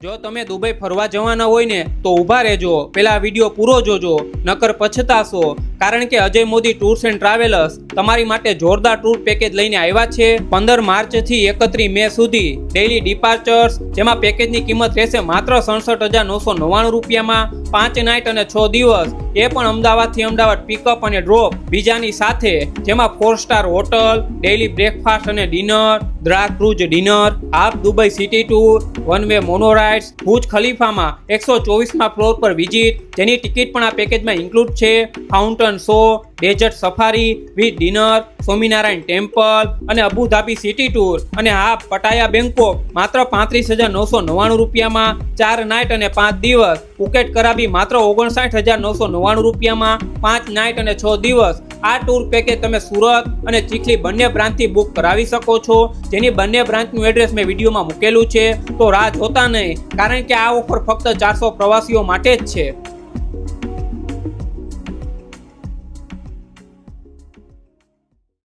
જો તમે દુબઈ ફરવા જવાના હોય ને તો ઊભા રહેજો, પેલા વિડીયો પૂરો જોજો, નકર પછતાશો. કારણ કે Ajay Modi tours and travellers તમારી માટે જોરદાર ટૂર પેકેજ લઈને આવ્યા છે. 15 માર્ચ થી 31 મે સુધી ડેઇલી ડિપાર્ચર્સ, જેમાં પેકેજની કિંમત રહેશે માત્ર 67,999 રૂપિયામાં. 5 નાઇટ અને 6 દિવસ, એ પણ અમદાવાદથી અમદાવાદ પિકઅપ અને ડ્રોપ બીજાની સાથે, જેમાં 4 સ્ટાર હોટલ, ડેઇલી બ્રેકફાસ્ટ અને ડિનર, દ્રાક cruise dinner, half Dubai city tour, one way મોનોરાઇડ્સ, ભુજ ખલીફામાં 124મા ફ્લોર પર વિઝિટ, જેની ટિકિટ પણ આ પેકેજમાં ઇન્ક્લુડ છે. Fountain show, desert safari with dinner, Swaminarayan temple અને અબુધાબી સિટી ટૂર અને હાફ પટાયા બેંકોક માત્ર 35,999 રૂપિયામાં. 4 નાઇટ અને 5 દિવસ પુકેટ કરાબી માત્ર 59,999 રૂપિયામાં. 5 નાઇટ અને 6 દિવસ. આ ટૂર પેકેજ તમે સુરત અને ચીખલી બંને બ્રાન્ચથી બુક કરાવી શકો છો, જેની બંને બ્રાન્ચનું એડ્રેસ મેં વિડીયોમાં મૂકેલું છે. તો રાહ જોતા નહીં, કારણ કે આ ઓફર ફક્ત 400 પ્રવાસીઓ માટે જ છે.